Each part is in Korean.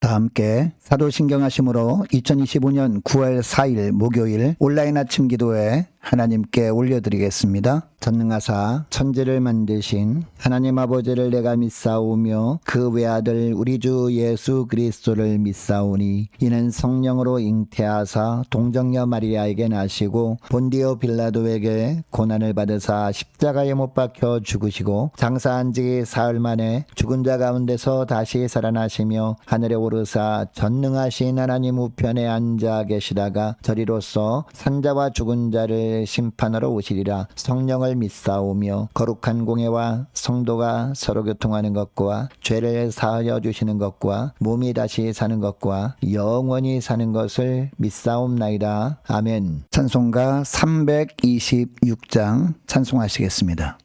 다 함께 사도신경하심으로 2025년 9월 4일 목요일 온라인 아침 기도에 하나님께 올려드리겠습니다. 전능하사 천지를 만드신 하나님 아버지를 내가 믿사오며 그 외아들 우리 주 예수 그리스도를 믿사오니 이는 성령으로 잉태하사 동정녀 마리아에게 나시고 본디오 빌라도에게 고난을 받으사 십자가에 못 박혀 죽으시고 장사한 지 사흘 만에 죽은 자 가운데서 다시 살아나시며 하늘에 오르사 전능하신 하나님 우편에 앉아 계시다가 저리로서 산자와 죽은 자를 심판하러 오시리라. 성령을 믿사오며 거룩한 공예와 성도가 서로 교통하는 것과 죄를 사하여 주시는 것과 몸이 다시 사는 것과 영원히 사는 것을 믿사옵나이다. 아멘. 찬송가 326장 찬송하시겠습니다.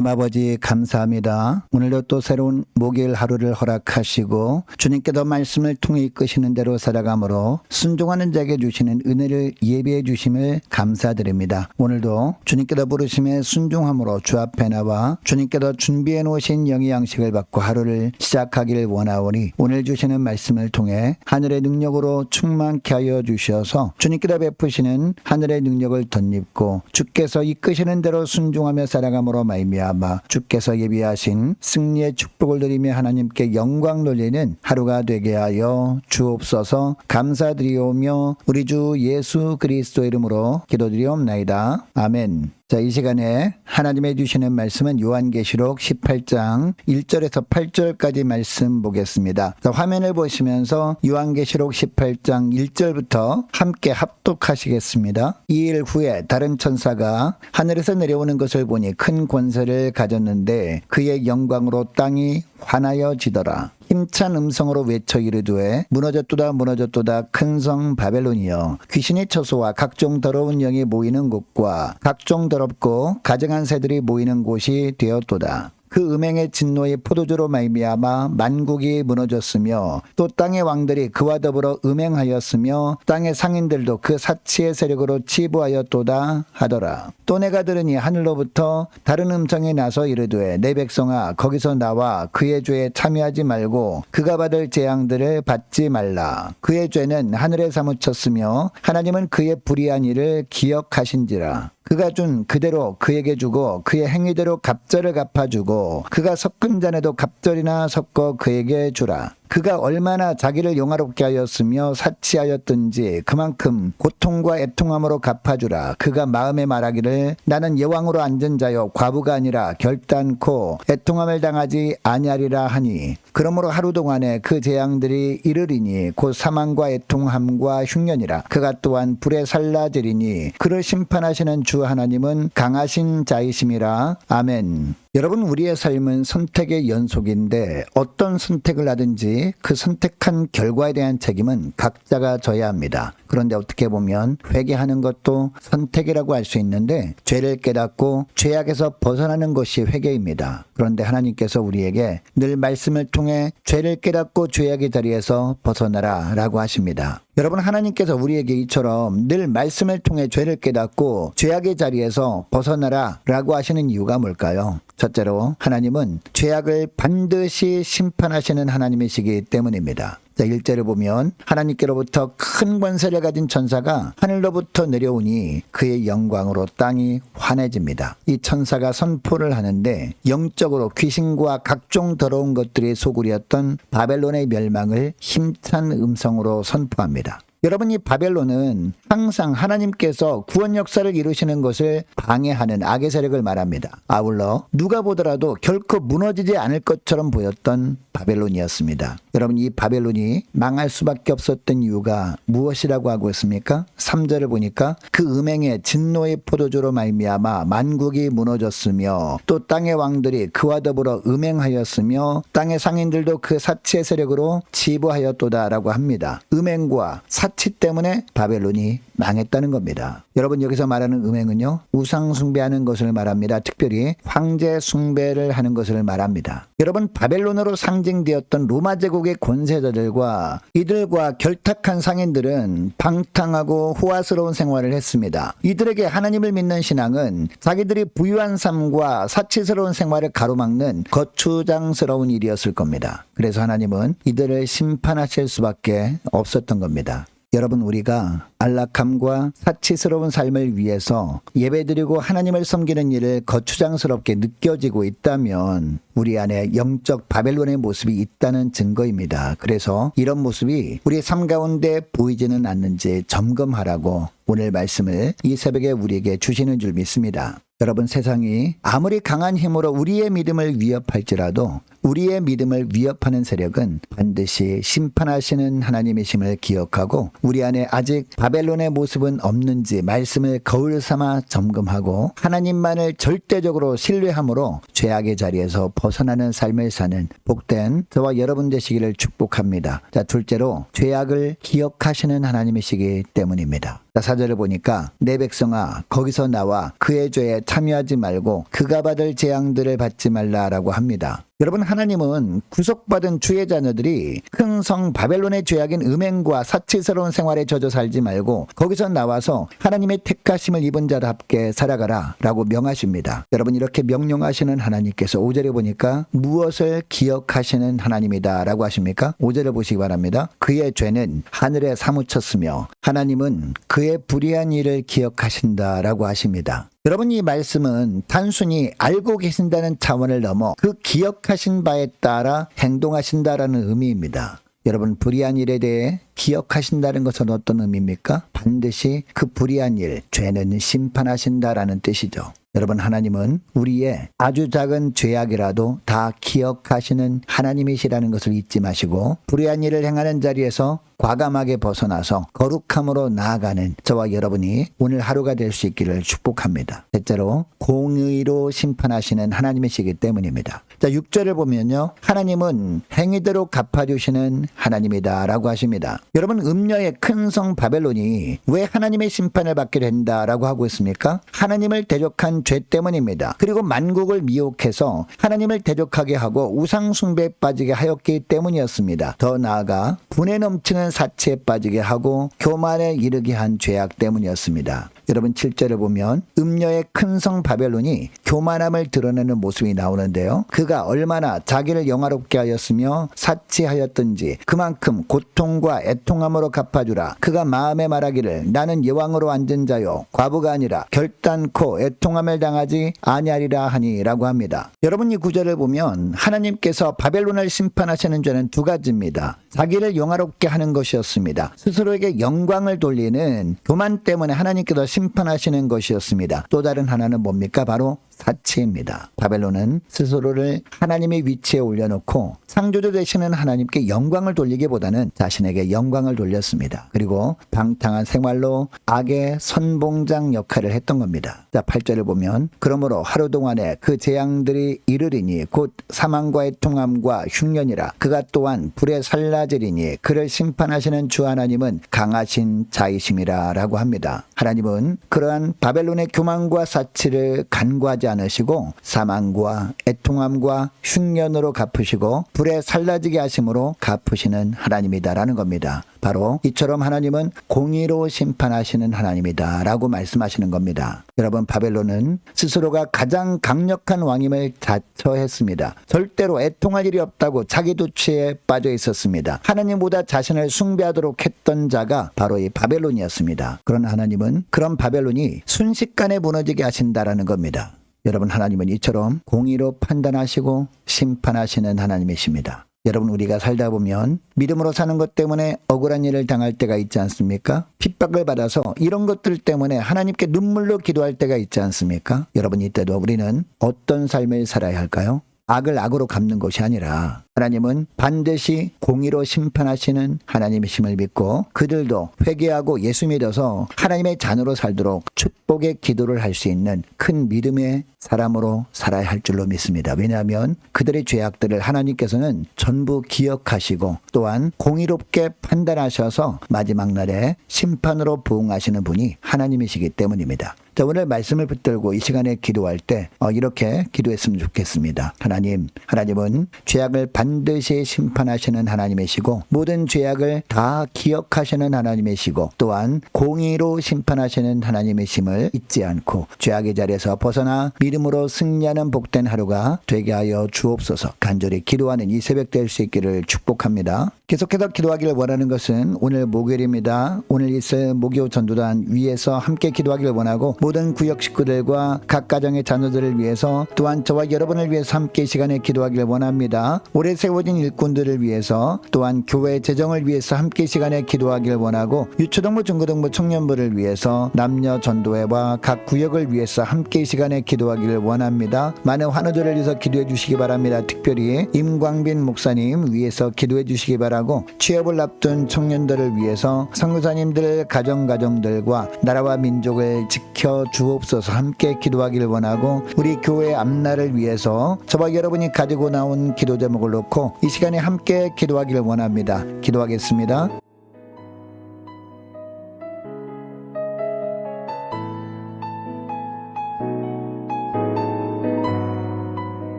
하나님 아버지 감사합니다. 오늘도 또 새로운 목요일 하루를 허락하시고 주님께서 말씀을 통해 이끄시는 대로 살아감으로 순종하는 자에게 주시는 은혜를 예비해 주심을 감사드립니다. 오늘도 주님께서 부르심에 순종함으로 주 앞에 나와 주님께서 준비해 놓으신 영의 양식을 받고 하루를 시작하기를 원하오니 오늘 주시는 말씀을 통해 하늘의 능력으로 충만케 하여 주셔서 주님께서 베푸시는 하늘의 능력을 덧입고 주께서 이끄시는 대로 순종하며 살아감으로 말미암아 주께서 예비하신 승리의 축복을 누리며 하나님께 영광 돌리는 하루가 되게 하여 주옵소서. 감사드리오며 우리 주 예수 그리스도 이름으로 기도드리옵나이다. 아멘. 자, 이 시간에 하나님의 주시는 말씀은 요한계시록 18장 1절에서 8절까지 말씀 보겠습니다. 자, 화면을 보시면서 요한계시록 18장 1절부터 함께 합독하시겠습니다. 2일 후에 다른 천사가 하늘에서 내려오는 것을 보니 큰 권세를 가졌는데 그의 영광으로 땅이 환하여지더라. 힘찬 음성으로 외쳐 이르되 무너졌도다 무너졌도다 큰 성 바벨론이여, 귀신의 처소와 각종 더러운 영이 모이는 곳과 각종 더럽고 가증한 새들이 모이는 곳이 되었도다. 그 음행의 진노의 포도주로 말미암아 만국이 무너졌으며 또 땅의 왕들이 그와 더불어 음행하였으며 땅의 상인들도 그 사치의 세력으로 치부하였도다 하더라. 또 내가 들으니 하늘로부터 다른 음성이 나서 이르되 내 백성아, 거기서 나와 그의 죄에 참여하지 말고 그가 받을 재앙들을 받지 말라. 그의 죄는 하늘에 사무쳤으며 하나님은 그의 불의한 일을 기억하신지라. 그가 준 그대로 그에게 주고 그의 행위대로 갑절을 갚아주고 그가 섞은 잔에도 갑절이나 섞어 그에게 주라. 그가 얼마나 자기를 영화롭게 하였으며 사치하였든지 그만큼 고통과 애통함으로 갚아주라. 그가 마음에 말하기를 나는 여왕으로 앉은 자요 과부가 아니라 결단코 애통함을 당하지 아니하리라 하니, 그러므로 하루 동안에 그 재앙들이 이르리니 곧 사망과 애통함과 흉년이라. 그가 또한 불에 살라지리니 그를 심판하시는 주 하나님은 강하신 자이심이라. 아멘. 여러분, 우리의 삶은 선택의 연속인데 어떤 선택을 하든지 그 선택한 결과에 대한 책임은 각자가 져야 합니다. 그런데 어떻게 보면 회개하는 것도 선택이라고 할 수 있는데 죄를 깨닫고 죄악에서 벗어나는 것이 회개입니다. 그런데 하나님께서 우리에게 늘 말씀을 통해 죄를 깨닫고 죄악의 자리에서 벗어나라 라고 하십니다. 여러분, 하나님께서 우리에게 이처럼 늘 말씀을 통해 죄를 깨닫고 죄악의 자리에서 벗어나라 라고 하시는 이유가 뭘까요? 첫째로 하나님은 죄악을 반드시 심판하시는 하나님이시기 때문입니다. 자, 1절을 보면 하나님께로부터 큰 권세를 가진 천사가 하늘로부터 내려오니 그의 영광으로 땅이 환해집니다. 이 천사가 선포를 하는데 영적으로 귀신과 각종 더러운 것들이 소굴이었던 바벨론의 멸망을 힘찬 음성으로 선포합니다. 여러분, 이 바벨론은 항상 하나님께서 구원 역사를 이루시는 것을 방해하는 악의 세력을 말합니다. 아울러 누가 보더라도 결코 무너지지 않을 것처럼 보였던 바벨론이었습니다. 여러분, 이 바벨론이 망할 수밖에 없었던 이유가 무엇이라고 하고 있습니까? 3절을 보니까 그 음행의 진노의 포도주로 말미암아 만국이 무너졌으며 또 땅의 왕들이 그와 더불어 음행하였으며 땅의 상인들도 그 사치의 세력으로 치부하였도다라고 합니다. 음행과 사치 때문에 바벨론이 망했다는 겁니다. 여러분, 여기서 말하는 음행은요, 우상 숭배하는 것을 말합니다. 특별히 황제 숭배를 하는 것을 말합니다. 여러분, 바벨론으로 상징되었던 로마 제국의 권세자들과 이들과 결탁한 상인들은 방탕하고 호화스러운 생활을 했습니다. 이들에게 하나님을 믿는 신앙은 자기들이 부유한 삶과 사치스러운 생활을 가로막는 거추장스러운 일이었을 겁니다. 그래서 하나님은 이들을 심판하실 수밖에 없었던 겁니다. 여러분, 우리가 안락함과 사치스러운 삶을 위해서 예배드리고 하나님을 섬기는 일을 거추장스럽게 느껴지고 있다면 우리 안에 영적 바벨론의 모습이 있다는 증거입니다. 그래서 이런 모습이 우리 삶 가운데 보이지는 않는지 점검하라고 오늘 말씀을 이 새벽에 우리에게 주시는 줄 믿습니다. 여러분, 세상이 아무리 강한 힘으로 우리의 믿음을 위협할지라도 우리의 믿음을 위협하는 세력은 반드시 심판하시는 하나님이심을 기억하고 우리 안에 아직 바벨론의 모습은 없는지 말씀을 거울 삼아 점검하고 하나님만을 절대적으로 신뢰함으로 죄악의 자리에서 벗어나는 삶을 사는 복된 저와 여러분 되시기를 축복합니다. 자, 둘째로 죄악을 기억하시는 하나님이시기 때문입니다. 자, 4절을 보니까 내 백성아, 거기서 나와 그의 죄에 참여하지 말고 그가 받을 재앙들을 받지 말라라고 합니다. 여러분, 하나님은 구속받은 주의 자녀들이 큰 성 바벨론의 죄악인 음행과 사치스러운 생활에 젖어 살지 말고 거기서 나와서 하나님의 택하심을 입은 자답게 살아가라 라고 명하십니다. 여러분, 이렇게 명령하시는 하나님께서 5절에 보니까 무엇을 기억하시는 하나님이다 라고 하십니까? 5절을 보시기 바랍니다. 그의 죄는 하늘에 사무쳤으며 하나님은 그의 불의한 일을 기억하신다 라고 하십니다. 여러분, 이 말씀은 단순히 알고 계신다는 차원을 넘어 그 기억하신 바에 따라 행동하신다라는 의미입니다. 여러분, 불의한 일에 대해 기억하신다는 것은 어떤 의미입니까? 반드시 그 불의한 일, 죄는 심판하신다라는 뜻이죠. 여러분, 하나님은 우리의 아주 작은 죄악이라도 다 기억하시는 하나님이시라는 것을 잊지 마시고 불의한 일을 행하는 자리에서 과감하게 벗어나서 거룩함으로 나아가는 저와 여러분이 오늘 하루가 될 수 있기를 축복합니다. 셋째로, 공의로 심판하시는 하나님이시기 때문입니다. 자, 6절을 보면요, 하나님은 행위대로 갚아주시는 하나님이다 라고 하십니다. 여러분, 음녀의 큰 성 바벨론이 왜 하나님의 심판을 받게 된다라고 하고 있습니까? 하나님을 대적한 죄 때문입니다. 그리고 만국을 미혹해서 하나님을 대적하게 하고 우상 숭배에 빠지게 하였기 때문이었습니다. 더 나아가 분에 넘치는 사치에 빠지게 하고 교만에 이르게 한 죄악 때문이었습니다. 여러분, 7절을 보면 음녀의 큰 성 바벨론이 교만함을 드러내는 모습이 나오는데요, 그가 얼마나 자기를 영화롭게 하였으며 사치하였던지 그만큼 고통과 애통함으로 갚아주라. 그가 마음에 말하기를 나는 여왕으로 앉은 자요 과부가 아니라 결단코 애통함을 당하지 아니하리라 하니 라고 합니다. 여러분, 이 구절을 보면 하나님께서 바벨론을 심판하시는 죄는 두 가지입니다. 자기를 영화롭게 하는 것이었습니다. 스스로에게 영광을 돌리는 교만 때문에 하나님께서 심판하시는 것이었습니다. 또 다른 하나는 뭡니까? 바로 사치입니다. 바벨론은 스스로를 하나님의 위치에 올려놓고 창조주 되시는 하나님께 영광을 돌리기보다는 자신에게 영광을 돌렸습니다. 그리고 방탕한 생활로 악의 선봉장 역할을 했던 겁니다. 자, 8절을 보면 그러므로 하루 동안에 그 재앙들이 이르리니 곧 사망과의 통함과 흉년이라. 그가 또한 불에 살라지리니 그를 심판하시는 주 하나님은 강하신 자이심이라 라고 합니다. 하나님은 그러한 바벨론의 교만과 사치를 간과하지 않으시고 사망과 애통함과 흉년으로 갚으시고 불에 살라지게 하심으로 갚으시는 하나님이다라는 겁니다. 바로 이처럼 하나님은 공의로 심판하시는 하나님이다 라고 말씀하시는 겁니다. 여러분, 바벨론은 스스로가 가장 강력한 왕임을 자처했습니다. 절대로 애통할 일이 없다고 자기 도취에 빠져 있었습니다. 하나님보다 자신을 숭배하도록 했던 자가 바로 이 바벨론이었습니다. 그러나 하나님은 그런 바벨론이 순식간에 무너지게 하신다라는 겁니다. 여러분, 하나님은 이처럼 공의로 판단하시고 심판하시는 하나님이십니다. 여러분, 우리가 살다 보면 믿음으로 사는 것 때문에 억울한 일을 당할 때가 있지 않습니까? 핍박을 받아서 이런 것들 때문에 하나님께 눈물로 기도할 때가 있지 않습니까? 여러분, 이때도 우리는 어떤 삶을 살아야 할까요? 악을 악으로 갚는 것이 아니라 하나님은 반드시 공의로 심판하시는 하나님이심을 믿고 그들도 회개하고 예수 믿어서 하나님의 자녀로 살도록 축복의 기도를 할 수 있는 큰 믿음의 사람으로 살아야 할 줄로 믿습니다. 왜냐하면 그들의 죄악들을 하나님께서는 전부 기억하시고 또한 공의롭게 판단하셔서 마지막 날에 심판으로 부응하시는 분이 하나님이시기 때문입니다. 자, 오늘 말씀을 붙들고 이 시간에 기도할 때 이렇게 기도했으면 좋겠습니다. 하나님은 죄악을 반드시 심판하시는 하나님이시고 모든 죄악을 다 기억하시는 하나님이시고 또한 공의로 심판하시는 하나님이심을 잊지 않고 죄악의 자리에서 벗어나 믿음으로 승리하는 복된 하루가 되게 하여 주옵소서. 간절히 기도하는 이 새벽 될 수 있기를 축복합니다. 계속해서 기도하기를 원하는 것은 오늘 목요일입니다. 오늘 있을 목요 전도단 위에서 함께 기도하기를 원하고 모든 구역 식구들과 각 가정의 자녀들을 위해서 또한 저와 여러분을 위해서 함께 이 시간에 기도하기를 원합니다. 올해 세워진 일꾼들을 위해서 또한 교회 재정을 위해서 함께 이 시간에 기도하기를 원하고 유초등부 중고등부 청년부를 위해서 남녀 전도회와 각 구역을 위해서 함께 이 시간에 기도하기를 원합니다. 많은 환우들을 위해서 기도해 주시기 바랍니다. 특별히 임광빈 목사님 위해서 기도해 주시기 바랍니다. 취업을 앞둔 청년들을 위해서 선교사님들 가정들과 나라와 민족을 지켜 주옵소서. 함께 기도하기를 원하고 우리 교회 앞날을 위해서 저와 여러분이 가지고 나온 기도 제목을 놓고 이 시간에 함께 기도하기를 원합니다. 기도하겠습니다.